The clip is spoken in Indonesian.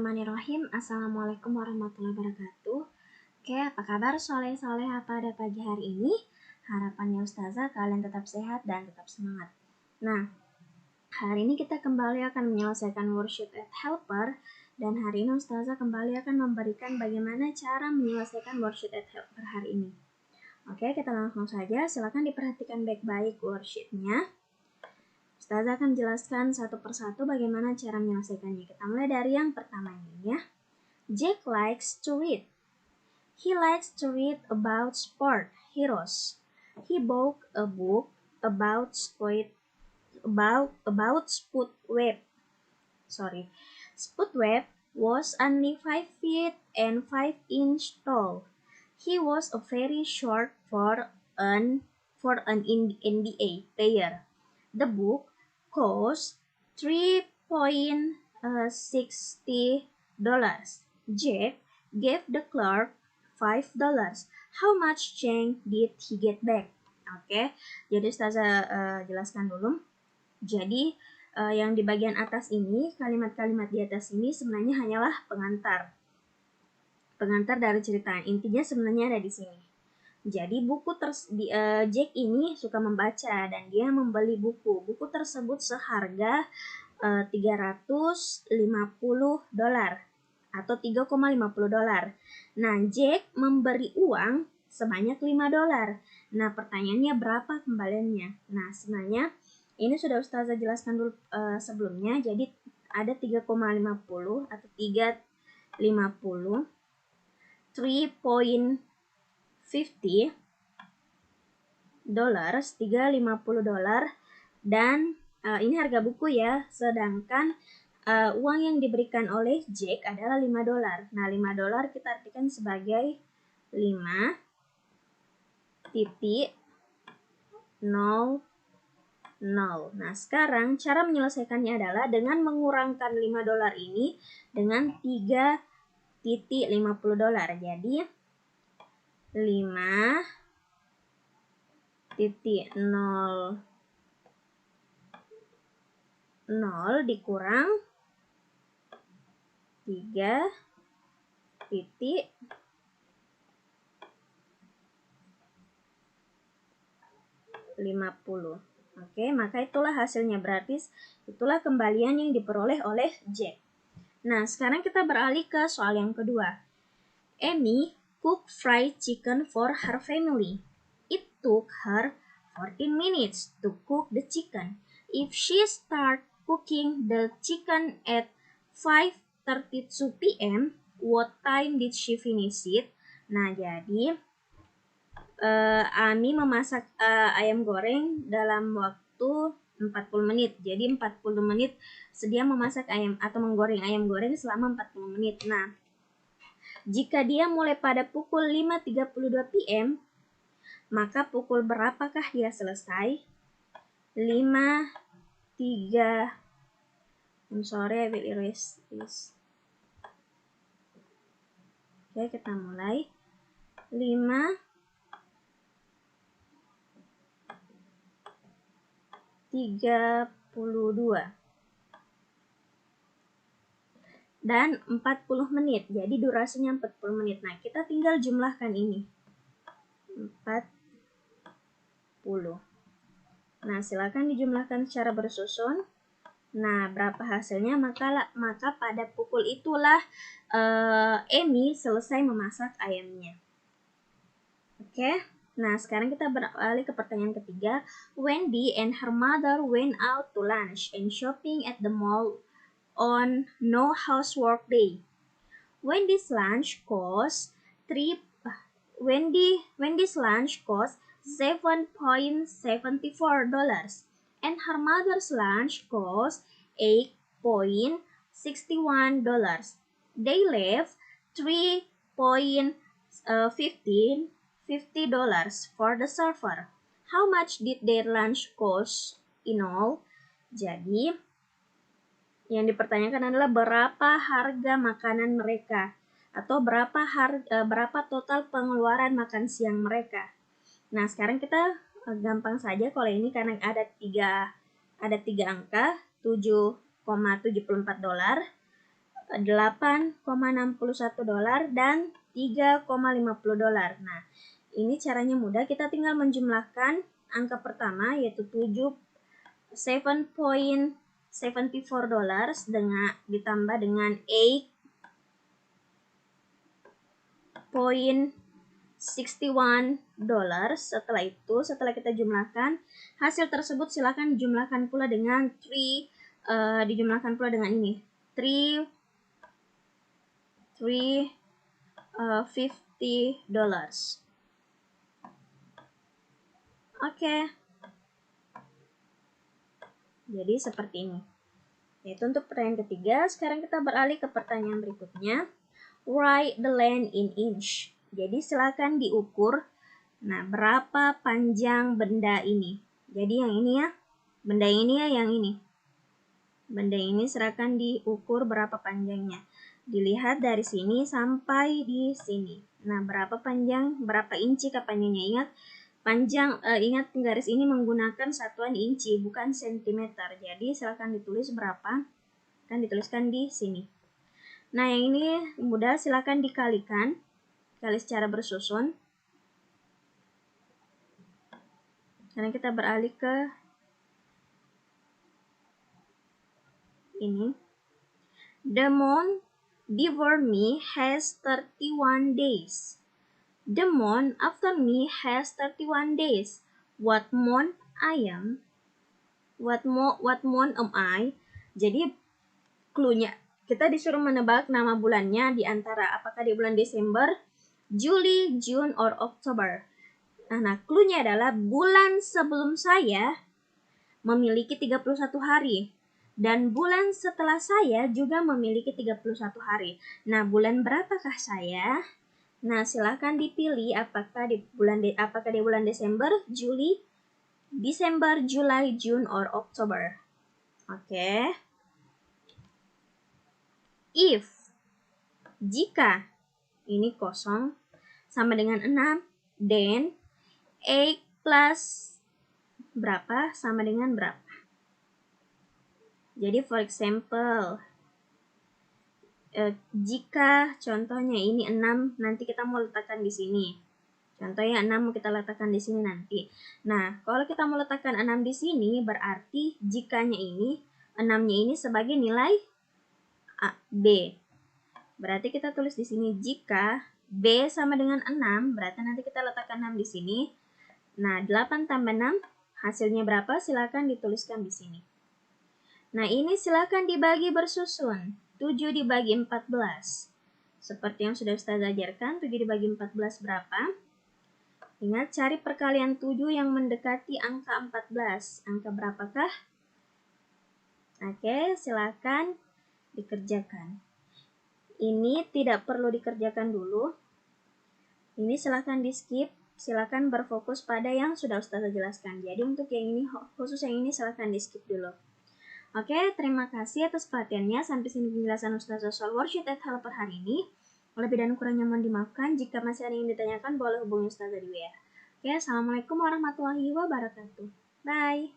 Bismillahirrahmanirrahim. Assalamualaikum warahmatullahi wabarakatuh. Oke, apa kabar soleh-soleha pada pagi hari ini? Harapannya Ustazah kalian tetap sehat dan tetap semangat. Nah, hari ini kita kembali akan menyelesaikan worksheet at helper. Dan hari ini Ustazah kembali akan memberikan bagaimana cara menyelesaikan worksheet at helper hari ini. Oke, kita langsung saja. Silakan diperhatikan baik-baik worksheetnya. Ustazah akan jelaskan satu persatu bagaimana cara menyelesaikannya. Kita mulai dari yang pertama ini ya. Jack likes to read. He likes to read about sport heroes. He bought a book about Spudweb. Spudweb was only 5 feet and 5 inches tall. He was a very short for an NBA player. The book cost $3.60. Jack gave the clerk $5. How much change did he get back? Oke, jadi Ustazah jelaskan dulu. Jadi yang di bagian atas ini, kalimat-kalimat di atas ini sebenarnya hanyalah pengantar dari cerita. Intinya sebenarnya ada di sini. Jadi Jack ini suka membaca dan dia membeli buku. Buku tersebut seharga $350 atau $3,50. Nah, Jack memberi uang sebanyak $5. Nah, pertanyaannya berapa kembaliannya? Nah, sebenarnya ini sudah Ustazah jelaskan dulu sebelumnya. Jadi ada 3,50 atau 350, 3.50 $350, dan ini harga buku ya, sedangkan uang yang diberikan oleh Jack adalah $5. Nah, $5 kita artikan sebagai 5.00. Nah, sekarang cara menyelesaikannya adalah dengan mengurangkan $5 ini dengan $3.50. Jadi 5.00 dikurang 3.50. Oke, maka itulah hasilnya, berarti itulah kembalian yang diperoleh oleh Jack. Nah, sekarang kita beralih ke soal yang kedua. Amy cooked fried chicken for her family. It took her 14 minutes to cook the chicken. If she start cooking the chicken at 5:32 p.m., what time did she finish it? Nah, jadi Ami memasak ayam goreng dalam waktu 40 menit. Jadi 40 menit sedia memasak ayam atau menggoreng ayam goreng selama 40 menit. Nah, jika dia mulai pada pukul 5.32 p.m., maka pukul berapakah dia selesai? 5.3 I'm sorry, I will erase this. Oke, kita mulai. 5.32 dan 40 menit. Jadi durasinya 40 menit. Nah, kita tinggal jumlahkan ini. 40. Nah, silakan dijumlahkan secara bersusun. Nah, berapa hasilnya? Maka pada pukul itulah Amy selesai memasak ayamnya. Oke. Nah, sekarang kita beralih ke pertanyaan ketiga. Wendy and her mother went out to lunch and shopping at the mall on no housework day. Wendy's lunch cost $7.74 and her mother's lunch cost $8.61. They left $3.50 for the server. How much did their lunch cost in all? Jadi yang dipertanyakan adalah berapa harga makanan mereka atau berapa total pengeluaran makan siang mereka. Nah, sekarang kita gampang saja kalau ini karena ada tiga angka, $7.74, $8,61 dan $3,50. Nah, ini caranya mudah, kita tinggal menjumlahkan angka pertama yaitu 7.74 dengan ditambah dengan 8.61 Setelah itu, setelah kita jumlahkan hasil tersebut, silakan dijumlahkan pula dengan ini $350. Oke. Jadi seperti ini. Yaitu untuk pertanyaan ketiga. Sekarang kita beralih ke pertanyaan berikutnya. Write the length in inch. Jadi silakan diukur. Nah, berapa panjang benda ini? Jadi yang ini ya. Benda ini ya, yang ini. Benda ini silakan diukur berapa panjangnya. Dilihat dari sini sampai di sini. Nah, berapa inci panjangnya? Ingat garis ini menggunakan satuan inci, bukan sentimeter. Jadi silakan ditulis berapa, kan dituliskan di sini. Nah, yang ini mudah, silakan dikalikan, kali secara bersusun. Sekarang kita beralih ke ini. The month before me has 31 days. The month after me has 31 days. What month am I? Jadi cluenya, kita disuruh menebak nama bulannya di antara apakah di bulan Desember, Juli, June, or October. Nah, cluenya adalah bulan sebelum saya memiliki 31 hari. Dan bulan setelah saya juga memiliki 31 hari. Nah, bulan berapakah saya? Nah, silakan dipilih apakah di bulan Desember, Juli, Desember, Julai, June, or October. Oke. If, jika ini kosong sama dengan 6, then 8 plus berapa sama dengan berapa. Jadi for example, jika contohnya ini 6, nanti kita mau letakkan di sini. Contohnya 6 mau kita letakkan di sini nanti. Nah, kalau kita mau letakkan 6 di sini, berarti jikanya ini, 6-nya ini sebagai nilai B. Berarti kita tulis di sini jika B sama dengan 6, berarti nanti kita letakkan 6 di sini. Nah, 8 tambah 6, hasilnya berapa? Silakan dituliskan di sini. Nah, ini silakan dibagi bersusun. 7 dibagi 14. Seperti yang sudah Ustazah ajarkan, 7 dibagi 14 berapa? Ingat, cari perkalian 7 yang mendekati angka 14. Angka berapakah? Oke, silakan dikerjakan. Ini tidak perlu dikerjakan dulu. Ini silakan di skip. Silakan berfokus pada yang sudah Ustazah jelaskan. Jadi untuk yang ini, khusus yang ini silakan di skip dulu. Oke, terima kasih atas perhatiannya. Sampai sini penjelasan Ustazah soal worksheet at helper hari ini. Lebih dan kurangnya mohon dimaafkan. Jika masih ada yang ditanyakan, boleh hubungi Ustazah di WA. Oke, assalamualaikum warahmatullahi wabarakatuh. Bye.